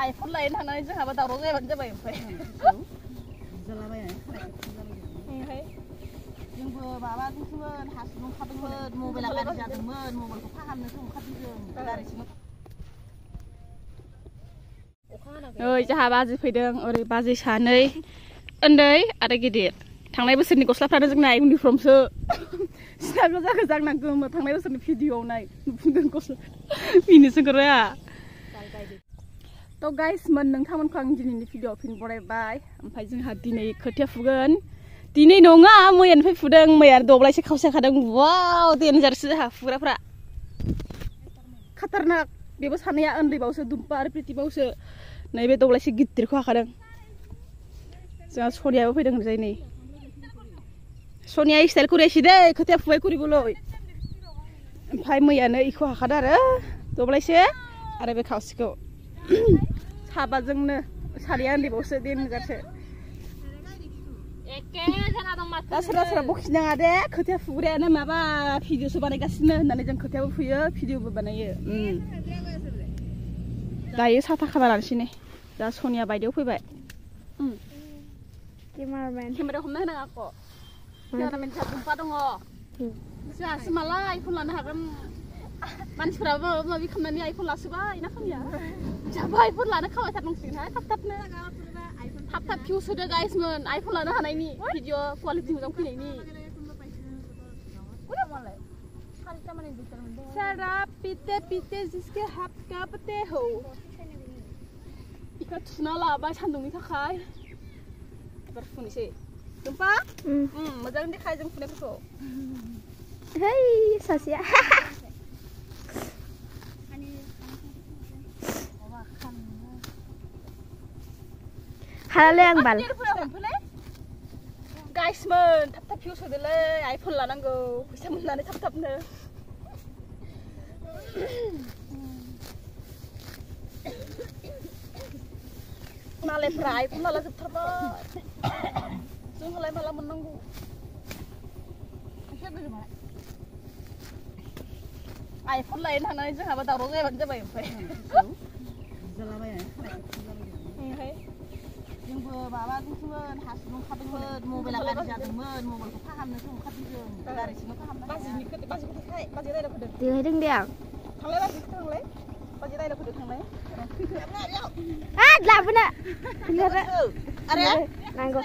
iPhone लायनो थांनानै जोंहाबो दावराव जाबाय ओमफ्राय ओमफ्राय जोंबो माबाजोंसोमोन हासुनो ओंखारदोंमोन मबाइला गाज्रि जादोंमोन मबाइलखौ फाहामनोसो ओंखारदों जों गारिसिम ओइ जोंहा बाजै फैदों ओरै बाजै सानै उन्दै आरो गिदिर थांनाय बोसोरनि गस्लाफ्रानो जोंना इउनिफर्मसो सिना गोजा गोजा नांगौमोन थांनाय बोसोरनि भिडिअआव नाय नुफिनदों गस्ला मिनिसो गोराया थ' गाइसमोन नोंथांमोनखौ आं दिनैनि भिडिअआव फिन बरायबाय ओमफ्राय जोंहा दिनै खोथिया फुगोन दिनै नङा मैयानिफ्राय फुदों मैया दब्लायसे खावसे खादों वाव देनजारसो जोंहा फुग्राफ्रा खाटारनाक बेबो सानैया उन्दैबावसो दुम्पा आरो प्रितिबावसो नैबे दब्लायसे गिदिरखौ हाखादों जोंहा सनियाबो फैदों होनजाय नै सनिया स्टाइल कुरियासै दै खोथिया फुबाय कुरिबोलै ओमफ्राय मैयानो इखौ हाखादों आरो दब्लायसे आरो बे खावसेखौ साबाजोंनो सानैया उन्दैबावसो देनजारसो दा सोरबा सोरबा बखिनाङा दे खोथिया फुग्रायानो माबा भिडिअसो बानायगासिनो होननानै जों खोथियाबो फुयो भिडिअबो बानायो दायो साथा खाना लानोसै नै दा सनिया बायदेव फैबाय केमेरा हमना होनाङा आख' केमेरामेन साहा दुम्पा दङ जोंहासो मालाय आइफन लानो हागोन मानसिफोराबो माबा माबि खालामनानै आइफन लासोबाय ना खामिया जोंहाबो आइफन लानो खामायथारनांसिगोनहाय थाब थाब भिउस होदो गाइसमोन आइफन लानो हानायनि भिडिअ क्वालिटि मोजां फैनायनि शराब पीते पीते जिसके हाथ कांपते हो इखौ थुना लाबाय सान्दुंनि थाखाय एबार फुनोसै दुम्पा मोजां देखाय जों फुनायफोरखौ hey सासेया हालालै आं बाल गाइसमोन थाब थाब भिउस होदोलै आइफन लानांगौ फैसा मोननानै थाब थाबनो मालायफ्रा आइफन लाला जोबथारबाय जोंहालाय माला मोननांगौ आइफन लायनो थांनानै जोंहाबो दावराव जाबाय ओमफ्राय जोंबो माबाजोंसोमोन हासुनो ओंखारदोंमोन मबाइला गाज्रि जादोंमोन मबाइलखौ फाहामनोसो ओंखारदों जों गारिसिम फाहामनो बाजै रायलाय फैदों देखायदों दे आं थांलाय बाजै रायलाय फैदों थांलाय लाबोनो नांगौ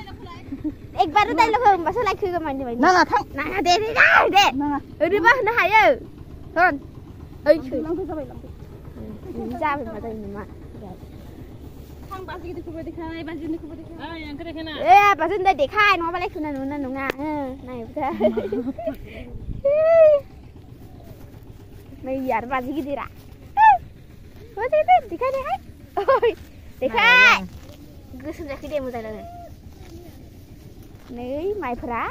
एकबार डायलग होनबासो लाइक होगोन मानि बायदि नाङा थां नाङा दे ओरैबा होनो हायो होन ओइ लांफै जाबाय जाबाय मा जायो नामा बाजै गिदिरखौबो देखाय बाजै उन्दैखौबो देखाय आंखौ देखायना बाजै उन्दै देखाय नङाबालाय खोनानो मोना नङा नायबोथा नै आरो बाजै गिदिरा बाजै गिदिर देखाय देखाय गोसोम जायाखै दे मोजां जादों नै माइफोरा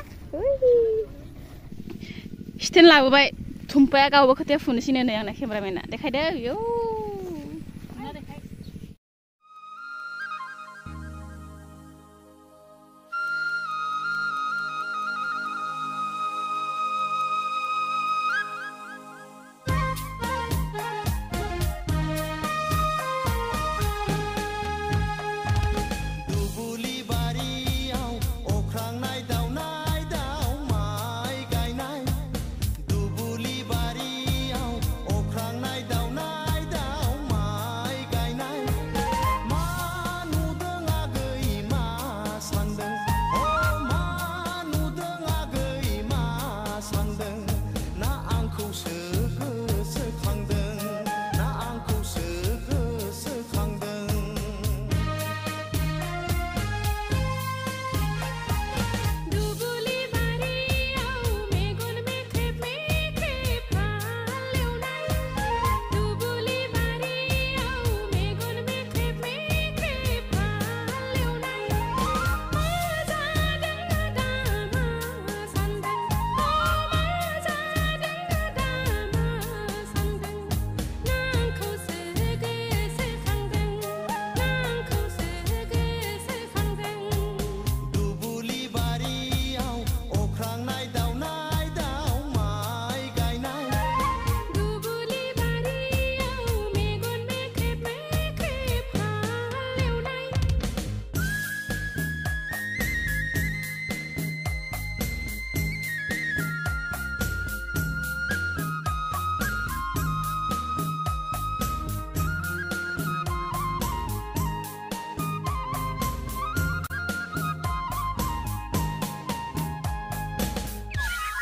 स्टेन्ड लाबोबाय थुम्पाया गावबो खोथिया फुनोसैनो नै आंना केमेरामेना देखायदो इयौ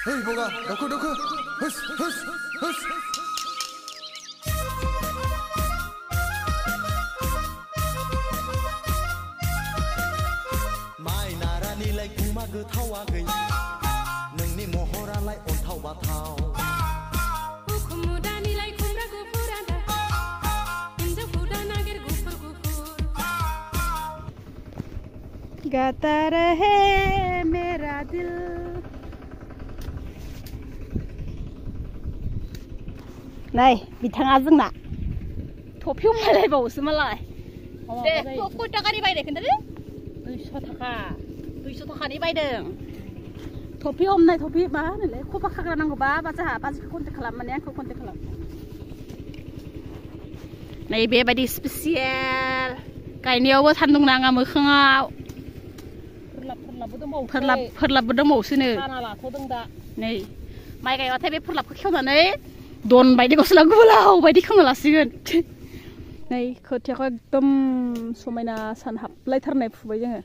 헤이 뭐가 너크 흐스 माइ नारानिलाय गुमा गोथावा गैया नोंनि महरालाय अन्थाव बाथाव उखुमुदानिलाय खुमब्रा गुफुरा दा हिन्जावखौ दा नागिर गुफुर गाता रहे मेरा दिल नै बिथाङा जोंना थफि हमलायबावोसो मालाय दे खय टाकानि बायदों खोन्थादो 200 थाखानि बायदों थफि हमनाय थफि मा होनोलै खफा खाग्रा नांगौबा जोंहा बाजैखौ कन्टेक्ट खालाम माने आंखौ कन्टेक्ट खालाम नै बेबायदि स्पेसियेल गायनायावबो सान्दुं नाङा मोखाङाव फोरलाबबो दंबावोसोनो नै माइ गायबाथाय बे फोरलाबखौ खेवनानै दन बायदि गस्ला गोलाव बायदि खालामना लासिगोन नै खोथियाखौ एकदम समायना सान हाबलायथारनाय फुबाय जोङो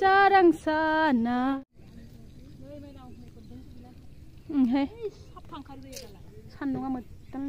jarang sana सान्दुङा मोजां